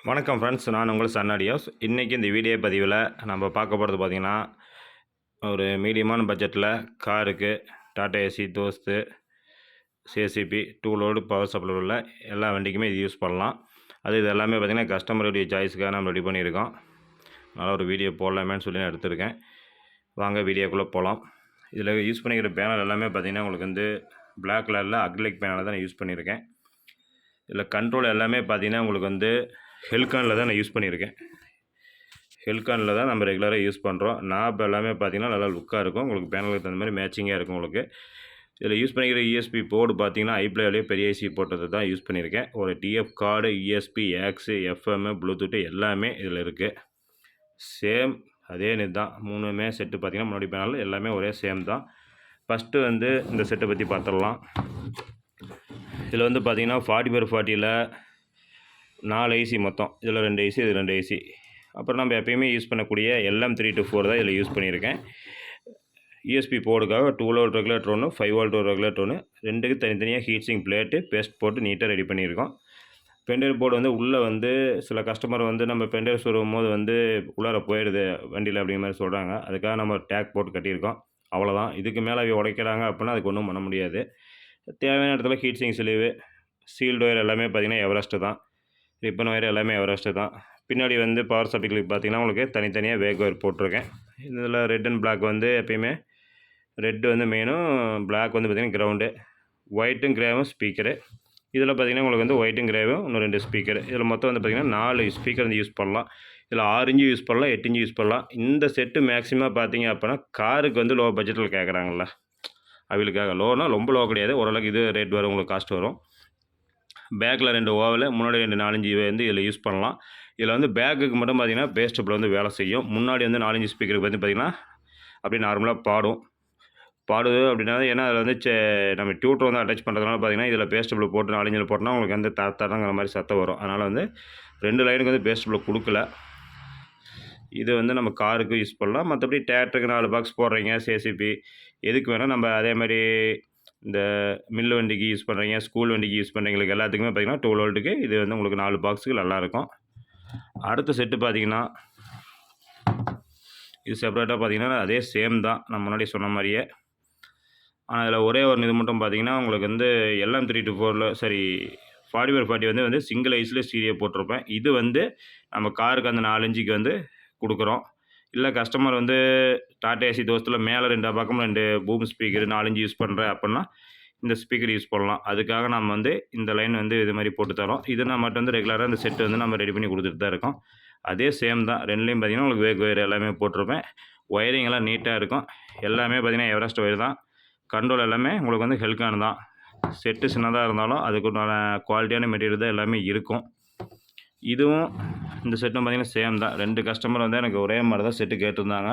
வணக்கம் ஃப்ரெண்ட்ஸ், நான் உங்கள் சன்னாடியோஸ். இன்றைக்கி இந்த வீடியோ பதிவில் நம்ம பார்க்க போகிறது பார்த்திங்கன்னா, ஒரு மீடியமான பட்ஜெட்டில் காருக்கு Tata Ace, Dost, JCB, 2 load power supply உள்ள எல்லா வண்டிக்குமே இது யூஸ் பண்ணலாம். இது எல்லாமே பார்த்திங்கன்னா கஸ்டமருடைய சாய்ஸுக்காக நம்ம ரெடி பண்ணியிருக்கோம். அதனால் ஒரு வீடியோ போடலாமேன்னு சொல்லி நான் எடுத்திருக்கேன். வாங்க வீடியோக்குள்ளே போகலாம். இதில் யூஸ் பண்ணிக்கிற பேனல் எல்லாமே பார்த்திங்கன்னா உங்களுக்கு வந்து பிளாக் கலரில் அக்ரிலிக் பேனல் தான் நான் யூஸ் பண்ணியிருக்கேன். இதில் கண்ட்ரோல் எல்லாமே பார்த்திங்கன்னா உங்களுக்கு வந்து ஹெல்கானில் தான் நான் யூஸ் பண்ணியிருக்கேன். ஹெல்கானில் தான் நம்ம ரெகுலராக யூஸ் பண்ணுறோம். நாப் எல்லாமே பார்த்திங்கன்னா நல்லா லுக்காக இருக்கும். உங்களுக்கு பேனலுக்கு தகுந்த மாதிரி மேட்சிங்காக இருக்கும் உங்களுக்கு. இதில் யூஸ் பண்ணிக்கிற யூஎஸ்பி போர்டு பார்த்திங்கன்னா ஐப்ளேவிலேயே பெரிய ஐசி போட்டது தான் யூஸ் பண்ணியிருக்கேன். ஒரு TF card, USB, aux, FM, bluetooth எல்லாமே இதில் இருக்குது. சேம் அதே தான் 3மே செட்டு பார்த்திங்கன்னா முன்னாடி பேனல் எல்லாமே ஒரே சேம் தான். ஃபஸ்ட்டு வந்து இந்த செட்டை பற்றி பார்த்துடலாம். இதில் வந்து பார்த்திங்கன்னா 40x40ல் 4 ஐசி மொத்தம். இதில் 2 ஐசி, இது 2 ஐசி. அப்புறம் நம்ம எப்பயுமே யூஸ் பண்ணக்கூடிய LM324 தான் இதில் யூஸ் பண்ணியிருக்கேன். யூஎஸ்பி போர்டுக்காக 2 வோல்ட் ரெகுலேட்டர் ஒன்று, 5 வோல்ட் ஒரு ரெகுலேட்டர் ஒன்று, ரெண்டுக்கு தனித்தனியாக ஹீட்ஸிங் பிளேட்டு பேஸ்ட் போட்டு நீட்டாக ரெடி பண்ணியிருக்கோம். பென்ட்ரைவ் போர்டு வந்து உள்ளே வந்து சில கஸ்டமர் வந்து நம்ம பென்ட்ரைவ் சொல்லும்போது வந்து உள்ளார போயிடுது வண்டியில் அப்படிங்கிற மாதிரி சொல்கிறாங்க. அதுக்காக நம்ம டேக் போட்டு கட்டியிருக்கோம். அவ்வளோதான். இதுக்கு மேலே உடைக்கிறாங்க அப்படின்னா அதுக்கு ஒன்றும் பண்ண முடியாது. தேவையான இடத்துல ஹீட்ஸிங் ஸ்லீவு, சீல்டு ஒயர் எல்லாமே பார்த்திங்கன்னா எவரெஸ்ட்டு தான். ரிப்பன் ஒயர் எல்லாமே எவரெஸ்ட்டு தான். பின்னாடி வந்து பவர் சப்ளைக்கு பார்த்திங்கன்னா உங்களுக்கு தனித்தனியாக வேக் ஒயர் போட்டிருக்கேன். இதில் ரெட் அண்ட் பிளாக் வந்து எப்பயுமே ரெட்டு வந்து மெயினும், பிளாக் வந்து பார்த்திங்கன்னா கிரவுண்டு, ஒயிட்டும் கிரேவும் ஸ்பீக்கரு. இதில் பார்த்திங்கன்னா உங்களுக்கு வந்து ஒயிட்டும் கிரேவும் இன்னும் 2 ஸ்பீக்கரு. இதில் மொத்தம் வந்து பார்த்திங்கன்னா 4 ஸ்பீக்கர் வந்து யூஸ் பண்ணலாம். இதில் 6 இன்ச்சு யூஸ் பண்ணலாம், 8 இன்ச்சு யூஸ் பண்ணலாம். இந்த செட்டு மேக்ஸிமம் பார்த்திங்க அப்படின்னா காருக்கு வந்து லோ பட்ஜெட்டில் கேட்குறாங்கல்ல, அவங்களுக்காக. லோனா ரொம்ப லோ கிடையாது, ஓரளவுக்கு இது ரேட் வரும், உங்களுக்கு காஸ்ட் வரும். பேக்கில் 2 ஓவலு, முன்னாடி 2 4 வந்து இதில் யூஸ் பண்ணலாம். இதில் வந்து பேக்குக்கு மட்டும் பார்த்திங்கன்னா பேஸ்டபிள் வந்து வேலை செய்யும். முன்னாடி வந்து 4 ஸ்பீக்கருக்கு வந்து பார்த்திங்கன்னா அப்படியே நார்மலாக பாடுது அப்படின்னா, ஏன்னா அதில் வந்து நம்ம டியூட்டர் வந்து அட்டாச் பண்ணுறதுனால பார்த்திங்கன்னா இதில் பேஸ்டபிள் போட்டு 4 போட்டோம்னா உங்களுக்கு வந்து தரங்கிற மாதிரி சத்தம் வரும். அதனால் வந்து 2 லைனுக்கு வந்து பேஸ்டபிள் கொடுக்கல. இது வந்து நம்ம காருக்கு யூஸ் பண்ணலாம். மற்றபடி டிராக்டருக்கு 4 பாக்ஸ் போடுறீங்க, ஜேசிபி எதுக்கு வேணால் நம்ம அதே மாதிரி இந்த மில்லு வண்டிக்கு யூஸ் பண்ணுறீங்க, ஸ்கூல் வண்டிக்கு யூஸ் பண்ணுறீங்களுக்கு எல்லாத்துக்குமே பார்த்திங்கன்னா 2 வோல்ட்டுக்கு இது வந்து உங்களுக்கு 4 பாக்ஸுக்கு நல்லாயிருக்கும். அடுத்த செட்டு பார்த்திங்கன்னா இது செப்பரேட்டாக பார்த்திங்கன்னா அதே சேம் தான், நான் முன்னாடி சொன்ன மாதிரியே. ஆனால் அதில் ஒரே ஒரு இது மட்டும் பார்த்திங்கன்னா உங்களுக்கு வந்து LM324 சரி 40x40 வந்து சிங்கிள் ஐஸில் ஸ்டீரியோ போட்டிருப்பேன். இது வந்து நம்ம காருக்கு அந்த 4 இன்ச்சுக்கு வந்து கொடுக்குறோம். இல்லை கஸ்டமர் வந்து டாடா ஏசி தோஸ்தில் மேலே 2 பக்கம் 2 பூம் ஸ்பீக்கர் 4 இன்ச்சு யூஸ் பண்ணுறேன் அப்படின்னா இந்த ஸ்பீக்கர் யூஸ் பண்ணலாம். அதுக்காக நம்ம வந்து இந்த லைன் வந்து இது மாதிரி போட்டு தரோம். இது நம்ம வந்து ரெகுலராக இந்த செட்டு வந்து நம்ம ரெடி பண்ணி கொடுத்துட்டு தான் இருக்கோம். அதே சேம் தான். 2லேயும் பார்த்திங்கன்னா உங்களுக்கு வேக் ஒயர் எல்லாமே போட்டிருப்பேன். ஒயரிங் எல்லாம் நீட்டாக இருக்கும். எல்லாமே பார்த்திங்கன்னா எவரெஸ்ட் ஒயர் தான். கண்ட்ரோல் எல்லாமே உங்களுக்கு வந்து ஹெல்கான் தான். செட்டு சின்னதாக இருந்தாலும் அதுக்குண்டான குவாலிட்டியான மெட்டீரியல் தான் எல்லாமே இருக்கும். இதுவும் இந்த செட்டும் பார்த்திங்கன்னா சேம் தான். 2 கஸ்டமர் வந்து எனக்கு ஒரே மாதிரி தான் செட்டு கேட்டிருந்தாங்க.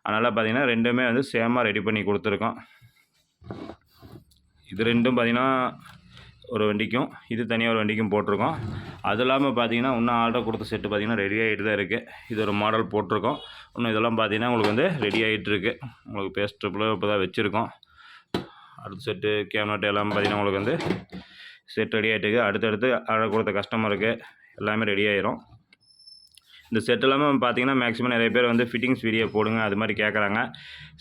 அதனால் பார்த்திங்கன்னா 2மே வந்து சேமாக ரெடி பண்ணி கொடுத்துருக்கோம். இது 2ம் பார்த்திங்கன்னா ஒரு வண்டிக்கும், இது தனியாக ஒரு வண்டிக்கும் போட்டிருக்கோம். அது இல்லாமல் பார்த்திங்கன்னா இன்னும் ஆர்டர் கொடுத்த செட்டு பார்த்திங்கன்னா ரெடி ஆகிட்டு தான் இருக்குது. இது ஒரு மாடல் போட்டிருக்கோம். இன்னும் இதெல்லாம் பார்த்திங்கன்னா உங்களுக்கு வந்து ரெடி ஆகிட்டு இருக்குது. உங்களுக்கு பேஸ்ட்ரிப்பில் இப்போ தான் வச்சுருக்கோம். அடுத்த செட்டு கேம்நாட்டு எல்லாம் பார்த்திங்கன்னா உங்களுக்கு வந்து செட் ரெடி ஆகிட்டு இருக்குது. அடுத்தடுத்து ஆர்டர் கொடுத்த கஸ்டமருக்கு எல்லாமே ரெடி ஆகிரும். இந்த செட் எல்லாமே பார்த்திங்கன்னா மேக்ஸிமம் நிறைய பேர் வந்து ஃபிட்டிங்ஸ் வீடியோ போடுங்க அது மாதிரி கேட்குறாங்க.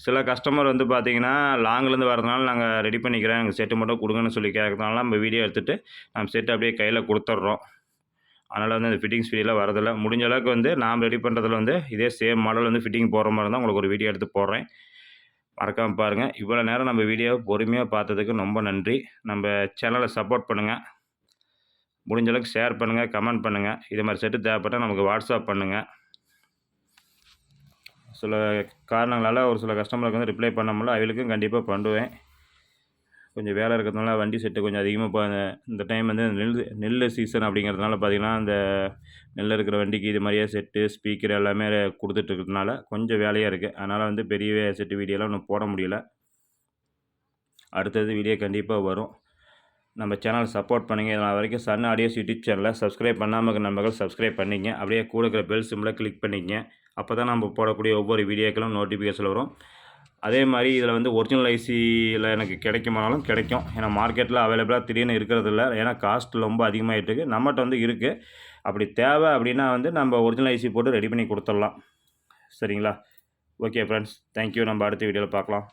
சில கஸ்டமர் வந்து பார்த்திங்கன்னா லாங்கிலேருந்து வரதுனால நாங்கள் ரெடி பண்ணிக்கிறேன், எங்கள் செட்டு மட்டும் கொடுங்கன்னு சொல்லி கேட்கறதுனால நம்ம வீடியோ எடுத்துகிட்டு நம்ம செட்டு அப்படியே கையில் கொடுத்துட்றோம். அதனால் வந்து அந்த ஃபிட்டிங்ஸ் வீடியோலாம் வரதில்லை. முடிஞ்ச அளவுக்கு வந்து நாம் ரெடி பண்ணுறதுல வந்து இதே சேம் மாடல் வந்து ஃபிட்டிங் போடுற மாதிரி இருந்தால் உங்களுக்கு ஒரு வீடியோ எடுத்து போடுறேன். மறக்காமல் பாருங்கள். இவ்வளோ நேரம் நம்ம வீடியோவை பொறுமையாக பார்த்ததுக்கு ரொம்ப நன்றி. நம்ம சேனலை சப்போர்ட் பண்ணுங்கள். முடிஞ்ச அளவுக்கு ஷேர் பண்ணுங்கள், கமெண்ட் பண்ணுங்கள். இது மாதிரி செட்டு தேவைப்பட்டால் நமக்கு வாட்ஸ்அப் பண்ணுங்கள். சில காரணங்களால் ஒரு சில கஸ்டமருக்கு வந்து ரிப்ளை பண்ண முடியல, அவங்களுக்கும் கண்டிப்பாக பண்ணுவேன். கொஞ்சம் வேலை இருக்கிறதுனால வண்டி செட்டு கொஞ்சம் அதிகமாக இப்போ இந்த டைம் வந்து நெல் சீசன் அப்படிங்கிறதுனால பார்த்திங்கன்னா அந்த நெல் இருக்கிற வண்டிக்கு இது மாதிரியே செட்டு, ஸ்பீக்கர் எல்லாமே கொடுத்துட்ருக்கிறதுனால கொஞ்சம் வேலையாக இருக்குது. அதனால் வந்து பெரிய செட்டு வீடியோலாம் இன்னும் போட முடியல. அடுத்தது வீடியோ கண்டிப்பாக வரும். நம்ம சேனல் சப்போர்ட் பண்ணுங்கள். இதனால் வரைக்கும் சன் ஆடியோஸ் யூடியூப் சேனலை சப்ஸ்கிரைப் பண்ணாமல் இருக்கிற நண்பர்கள் சப்ஸ்கிரைப் பண்ணிங்க. அப்படியே கூட இருக்கிற பெல் சிம்பிளை கிளிக் பண்ணிக்கங்க. அப்போ தான் நம்ம போடக்கூடிய ஒவ்வொரு வீடியோக்களும் நோட்டிஃபிகேஷன் வரும். அதே மாதிரி இதில் வந்து ஒரிஜினல் ஐசியில் எனக்கு கிடைக்குமானாலும் கிடைக்கும். ஏன்னா மார்க்கெட்டில் அவைலபிளாக திடீர்னு இருக்கிறதில்ல. ஏன்னா காஸ்ட் ரொம்ப அதிகமாகிட்டு இருக்குது. நம்மகிட்ட வந்து இருக்குது. அப்படி தேவை அப்படின்னா வந்து நம்ம ஒரிஜினல் ஐசி போட்டு ரெடி பண்ணி கொடுத்துடலாம். சரிங்களா? Okay friends, thank you. நம்ம அடுத்த வீடியோவில் பார்க்கலாம்.